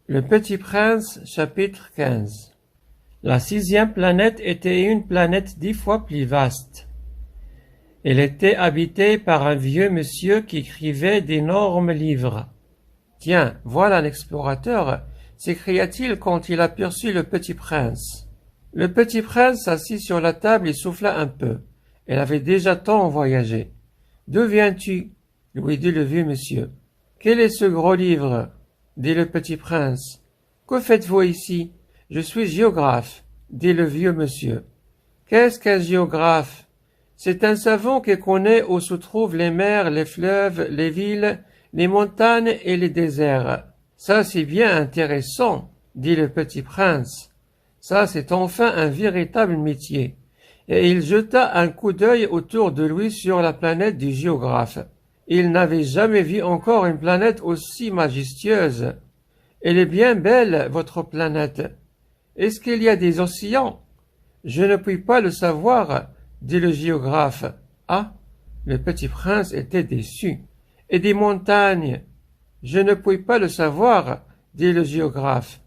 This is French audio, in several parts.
Le Petit Prince, chapitre 15. La 6e planète était une planète 10 fois plus vaste. Elle était habitée par un vieux monsieur qui écrivait d'énormes livres. « Tiens, voilà l'explorateur !» s'écria-t-il quand il aperçut le Petit Prince. Le Petit Prince s'assit sur la table et souffla un peu. Elle avait déjà tant voyagé. « D'où viens-tu » lui dit le vieux monsieur. « Quel est ce gros livre » dit le Petit Prince. « Que faites-vous ici ?»« Je suis géographe, » dit le vieux monsieur. « Qu'est-ce qu'un géographe ?» C'est un savant qui connaît où se trouvent les mers, les fleuves, les villes, les montagnes et les déserts. Ça, c'est bien intéressant, dit le Petit Prince. Ça, c'est enfin un véritable métier. Et il jeta un coup d'œil autour de lui sur la planète du géographe. Il n'avait jamais vu encore une planète aussi majestueuse. Elle est bien belle, votre planète. Est-ce qu'il y a des océans? Je ne puis pas le savoir, dit le géographe. Ah, le Petit Prince était déçu. Et des montagnes? Je ne puis pas le savoir, dit le géographe.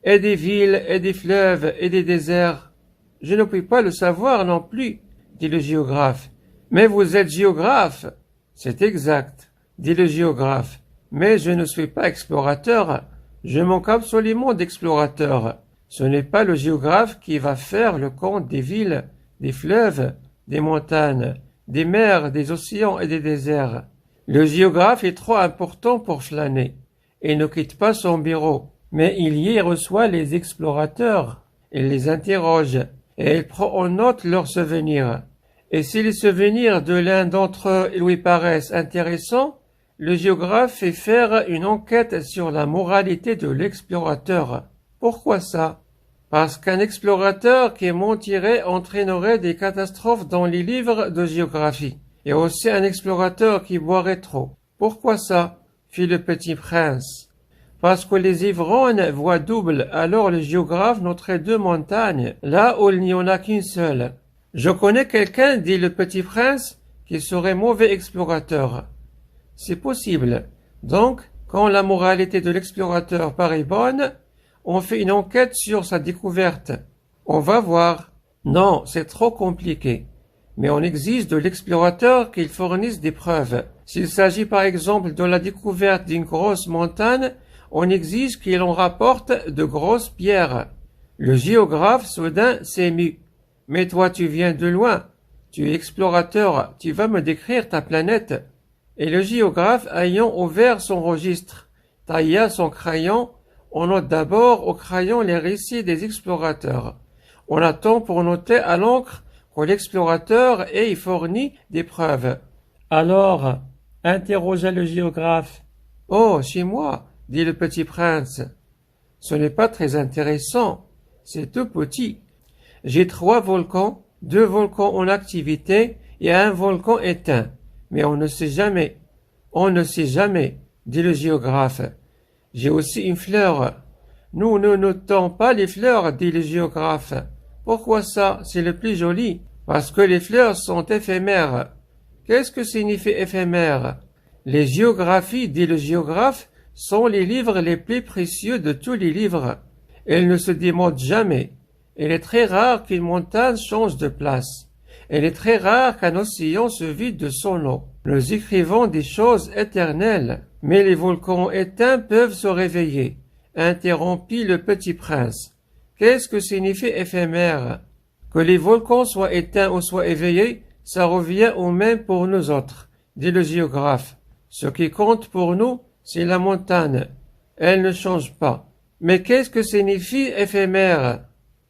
Et des villes, et des fleuves, et des déserts? Je ne puis pas le savoir non plus, dit le géographe. Mais vous êtes géographe? C'est exact, dit le géographe. Mais je ne suis pas explorateur. Je manque absolument d'explorateur. Ce n'est pas le géographe qui va faire le compte des villes, des fleuves, des montagnes, des mers, des océans et des déserts. Le géographe est trop important pour flâner. Il ne quitte pas son bureau, mais il y reçoit les explorateurs. Il les interroge et il prend en note leurs souvenirs. Et si les souvenirs de l'un d'entre eux lui paraissent intéressants, le géographe fait faire une enquête sur la moralité de l'explorateur. Pourquoi ça? Parce qu'un explorateur qui mentirait entraînerait des catastrophes dans les livres de géographie. Et aussi un explorateur qui boirait trop. Pourquoi ça? Fit le Petit Prince. Parce que les ivrognes voient double, alors le géographe noterait 2 montagnes, là où il n'y en a qu'une seule. Je connais quelqu'un, dit le Petit Prince, qui serait mauvais explorateur. C'est possible. Donc, quand la moralité de l'explorateur paraît bonne, on fait une enquête sur sa découverte. On va voir. Non, c'est trop compliqué. Mais on exige de l'explorateur qu'il fournisse des preuves. S'il s'agit par exemple de la découverte d'une grosse montagne, on exige qu'il en rapporte de grosses pierres. Le géographe soudain s'émut. Mais toi tu viens de loin, tu es explorateur, tu vas me décrire ta planète. Et le géographe ayant ouvert son registre, tailla son crayon, on note d'abord au crayon les récits des explorateurs. On attend pour noter à l'encre que l'explorateur ait fourni des preuves. Alors, interrogea le géographe. Oh, chez moi, dit le Petit Prince. Ce n'est pas très intéressant, c'est tout petit. J'ai 3 volcans, 2 volcans en activité et un volcan éteint. Mais on ne sait jamais. On ne sait jamais, dit le géographe. J'ai aussi une fleur. Nous ne notons pas les fleurs, dit le géographe. Pourquoi ça? C'est le plus joli. Parce que les fleurs sont éphémères. Qu'est-ce que signifie éphémère? Les géographies, dit le géographe, sont les livres les plus précieux de tous les livres. Elles ne se démodent jamais. Il est très rare qu'une montagne change de place. Il est très rare qu'un océan se vide de son eau. Nous écrivons des choses éternelles, mais les volcans éteints peuvent se réveiller, interrompit le Petit Prince. Qu'est-ce que signifie éphémère? Que les volcans soient éteints ou soient éveillés, ça revient au même pour nous autres, dit le géographe. Ce qui compte pour nous, c'est la montagne. Elle ne change pas. Mais qu'est-ce que signifie éphémère?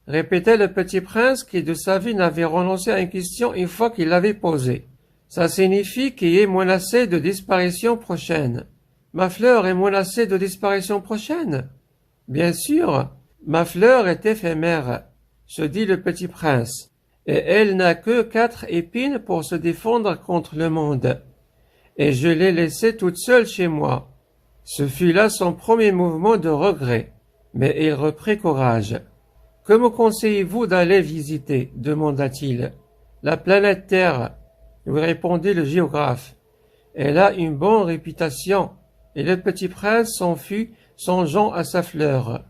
Répétait le Petit Prince qui de sa vie n'avait renoncé à une question une fois qu'il l'avait posée. Ça signifie qu'il est menacé de disparition prochaine. Ma fleur est menacée de disparition prochaine? Bien sûr, ma fleur est éphémère, se dit le Petit Prince, et elle n'a que 4 épines pour se défendre contre le monde. Et je l'ai laissée toute seule chez moi. Ce fut là son premier mouvement de regret, mais il reprit courage. Que me conseillez-vous d'aller visiter? Demanda-t-il. La planète Terre, lui répondit le géographe. Elle a une bonne réputation, et le Petit Prince s'enfuit songeons à sa fleur.